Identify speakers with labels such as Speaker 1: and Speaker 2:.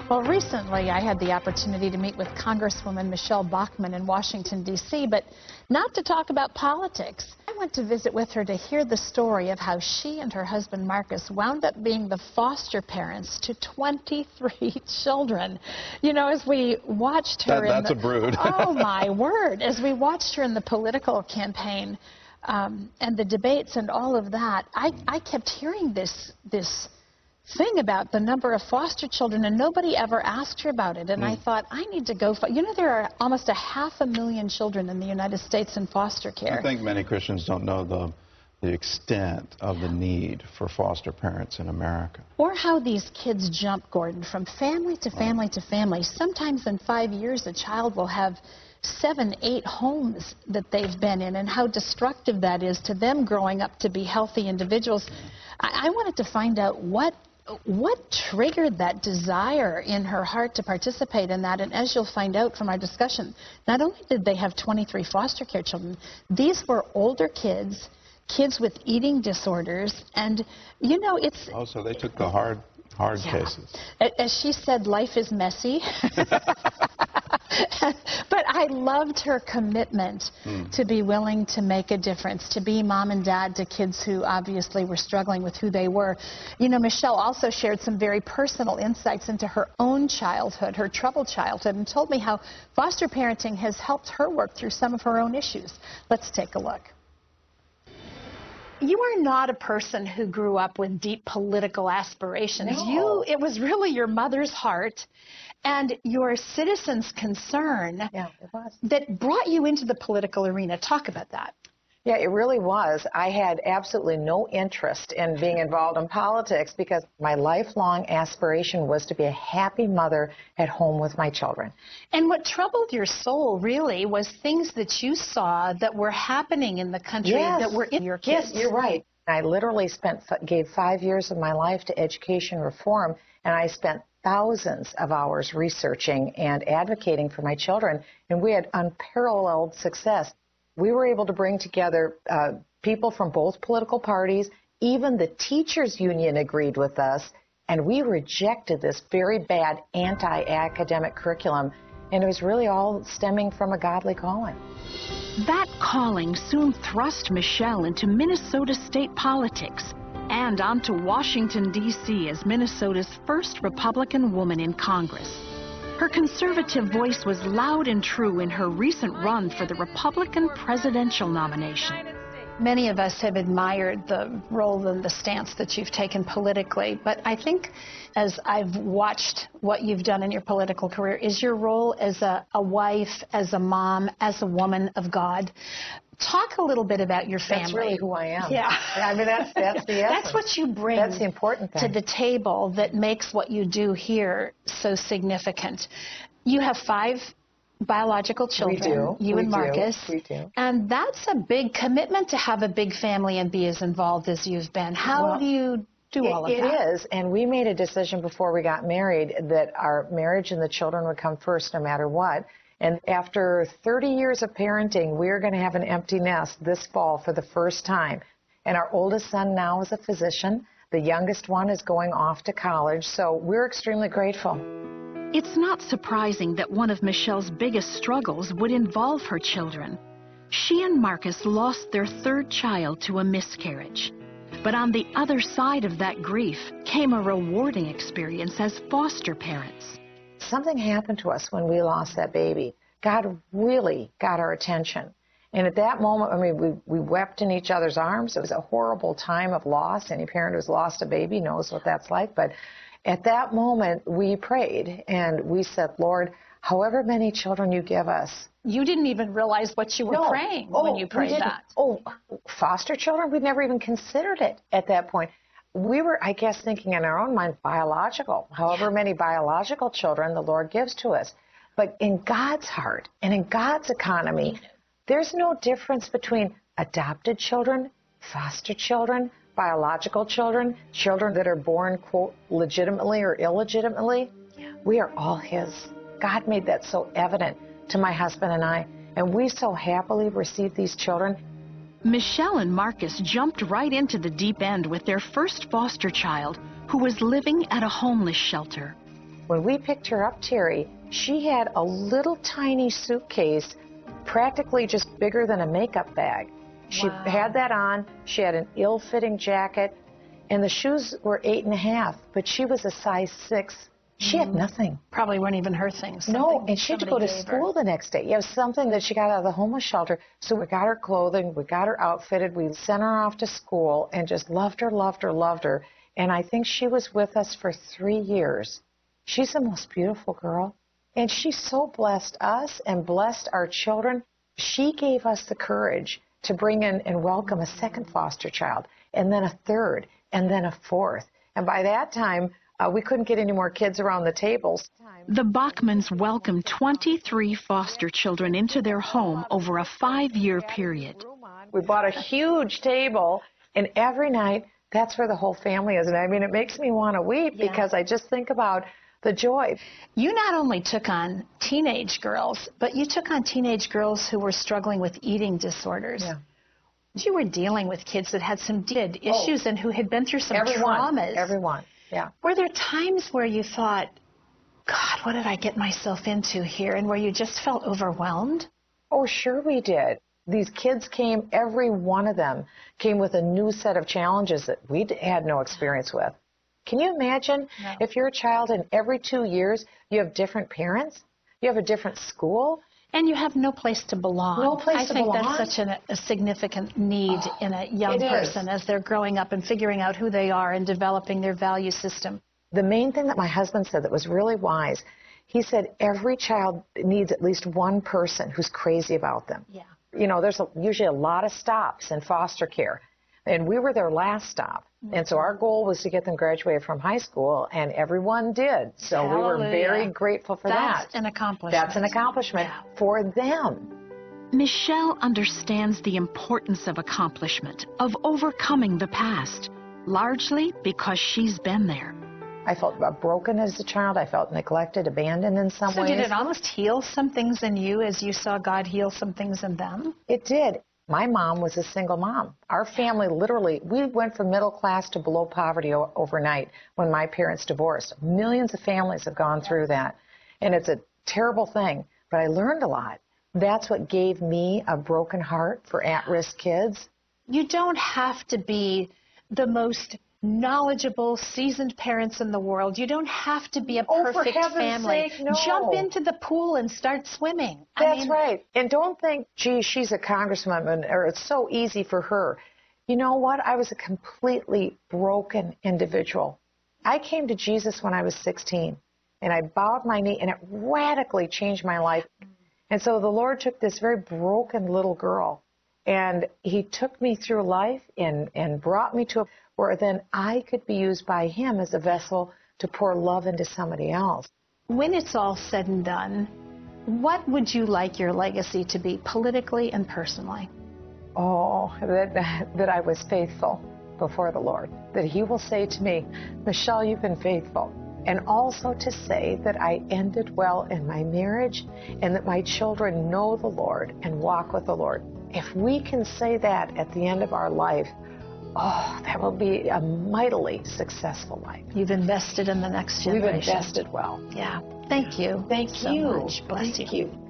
Speaker 1: Well, recently I had the opportunity to meet with Congresswoman Michele Bachmann in Washington, D.C., but not to talk about politics. I went to visit with her to hear the story of how she and her husband Marcus wound up being the foster parents to 23 children. You know, as we watched her
Speaker 2: That's a brood.
Speaker 1: Oh, my word. As we watched her in the political campaign and the debates and all of that, I kept hearing this thing about the number of foster children, and nobody ever asked her about it. And I thought, I need to go. You know, there are almost 500,000 children in the United States in foster care.
Speaker 2: I think many Christians don't know the extent of the need for foster parents in America.
Speaker 1: Or how these kids jump, Gordon, from family to family to family. Sometimes in 5 years, a child will have 7, 8 homes that they've been in, and how destructive that is to them growing up to be healthy individuals. I wanted to find out what triggered that desire in her heart to participate in that. And as you'll find out from our discussion, not only did they have 23 foster care children, these were older kids with eating disorders. And, you know, it's...
Speaker 2: Oh, so they took the hard cases.
Speaker 1: As she said, life is messy. But I loved her commitment to be willing to make a difference, to be mom and dad to kids who obviously were struggling with who they were. You know, Michele also shared some very personal insights into her own childhood, her troubled childhood, and told me how foster parenting has helped her work through some of her own issues. Let's take a look. You are not a person who grew up with deep political aspirations.
Speaker 3: No.
Speaker 1: It was really your mother's heart and your citizens' concern that brought you into the political arena. Talk about that.
Speaker 3: Yeah, it really was. I had absolutely no interest in being involved in politics because my lifelong aspiration was to be a happy mother at home with my children.
Speaker 1: And what troubled your soul, really, was things that you saw that were happening in the country that were in your kids.
Speaker 3: Yes, you're right. I literally gave 5 years of my life to education reform, and I spent thousands of hours researching and advocating for my children, and we had unparalleled success. We were able to bring together people from both political parties. Even the teachers' union agreed with us, and we rejected this very bad anti-academic curriculum, and it was really all stemming from a godly calling.
Speaker 4: That calling soon thrust Michele into Minnesota state politics and onto Washington, D.C. as Minnesota's first Republican woman in Congress. Her conservative voice was loud and true in her recent run for the Republican presidential nomination.
Speaker 1: Many of us have admired the role and the stance that you've taken politically, but I think as I've watched what you've done in your political career is your role as a wife, as a mom, as a woman of God. Talk a little bit about your family.
Speaker 3: That's really who I am.
Speaker 1: Yeah.
Speaker 3: I mean, that's the essence.
Speaker 1: That's what you bring
Speaker 3: That's the important thing.
Speaker 1: to the table that makes what you do here so significant. You have 5 biological children.
Speaker 3: We do.
Speaker 1: You and Marcus.
Speaker 3: We do.
Speaker 1: And that's a big commitment to have a big family and be as involved as you've been. How do you do all of that?
Speaker 3: It is, and we made a decision before we got married that our marriage and the children would come first no matter what. And after 30 years of parenting, we're going to have an empty nest this fall for the first time. And our oldest son now is a physician. The youngest one is going off to college, so we're extremely grateful.
Speaker 4: It's not surprising that one of Michele's biggest struggles would involve her children. She and Marcus lost their 3rd child to a miscarriage. But on the other side of that grief came a rewarding experience as foster parents.
Speaker 3: Something happened to us when we lost that baby. God really got our attention. And at that moment, I mean, we wept in each other's arms. It was a horrible time of loss. Any parent who's lost a baby knows what that's like. But at that moment, we prayed and we said, Lord, however many children you give us.
Speaker 1: You didn't even realize what you were praying when you prayed that.
Speaker 3: Oh, foster children? We'd never even considered it at that point. We were, I guess, thinking in our own mind, biological, however many biological children the Lord gives to us. But in God's heart and in God's economy, there's no difference between adopted children, foster children, biological children, children that are born, quote, legitimately or illegitimately. We are all His. God made that so evident to my husband and I, and we so happily received these children.
Speaker 4: Michele and Marcus jumped right into the deep end with their first foster child, who was living at a homeless shelter.
Speaker 3: When we picked her up, Terry, she had a little tiny suitcase, practically just bigger than a makeup bag. She had that on. She had an ill-fitting jacket, and the shoes were 8.5, but she was a size 6. She had nothing.
Speaker 1: Probably weren't even her things.
Speaker 3: No, and she had to go to school the next day. You have something that she got out of the homeless shelter. So we got her clothing, we got her outfitted, we sent her off to school, and just loved her, loved her, loved her. And I think she was with us for 3 years. She's the most beautiful girl. And she so blessed us and blessed our children. She gave us the courage to bring in and welcome a second foster child, and then a third, and then a fourth. And by that time, we couldn't get any more kids around the tables.
Speaker 4: The Bachmanns welcomed 23 foster children into their home over a 5-year period.
Speaker 3: We bought a huge table, and every night, that's where the whole family is. And I mean, it makes me want to weep because I just think about the joy.
Speaker 1: You not only took on teenage girls, but you took on teenage girls who were struggling with eating disorders.
Speaker 3: Yeah.
Speaker 1: You were dealing with kids that had some issues and who had been through some traumas.
Speaker 3: Everyone, yeah.
Speaker 1: Were there times where you thought, God, what did I get myself into here? And where you just felt overwhelmed?
Speaker 3: Oh, sure we did. These kids came, every one of them came with a new set of challenges that we had no experience with. Can you imagine if you're a child and every 2 years you have different parents, you have a different school?
Speaker 1: And you have no place to belong.
Speaker 3: No place to belong.
Speaker 1: I think that's such a significant need in a young person as they're growing up and figuring out who they are and developing their value system.
Speaker 3: The main thing that my husband said that was really wise, he said every child needs at least one person who's crazy about them.
Speaker 1: Yeah.
Speaker 3: You know, there's usually a lot of stops in foster care, and we were their last stop. And so our goal was to get them graduated from high school, and everyone did. So we were very grateful for that.
Speaker 1: That's an accomplishment.
Speaker 3: That's an accomplishment for them.
Speaker 4: Michele understands the importance of accomplishment, of overcoming the past, largely because she's been there.
Speaker 3: I felt broken as a child. I felt neglected, abandoned in some ways.
Speaker 1: So did it almost heal some things in you as you saw God heal some things in them?
Speaker 3: It did. My mom was a single mom. Our family literally, we went from middle class to below poverty overnight when my parents divorced. Millions of families have gone through that. And it's a terrible thing, but I learned a lot. That's what gave me a broken heart for at-risk kids.
Speaker 1: You don't have to be the most knowledgeable, seasoned parents in the world. You don't have to be a perfect family.
Speaker 3: Sake, no.
Speaker 1: Jump into the pool and start swimming.
Speaker 3: That's right. And don't think, gee, she's a congresswoman, or it's so easy for her. You know what? I was a completely broken individual. I came to Jesus when I was 16, and I bowed my knee, and it radically changed my life. And so the Lord took this very broken little girl, and he took me through life and brought me to a where then I could be used by him as a vessel to pour love into somebody else.
Speaker 1: When it's all said and done, what would you like your legacy to be politically and personally?
Speaker 3: Oh, that I was faithful before the Lord. That he will say to me, Michele, you've been faithful. And also to say that I ended well in my marriage and that my children know the Lord and walk with the Lord. If we can say that at the end of our life, oh, that will be a mightily successful life.
Speaker 1: You've invested in the next generation.
Speaker 3: We've invested well.
Speaker 1: Yeah. Thank you.
Speaker 3: Thank you.
Speaker 1: So much. Bless you.
Speaker 3: Thank you.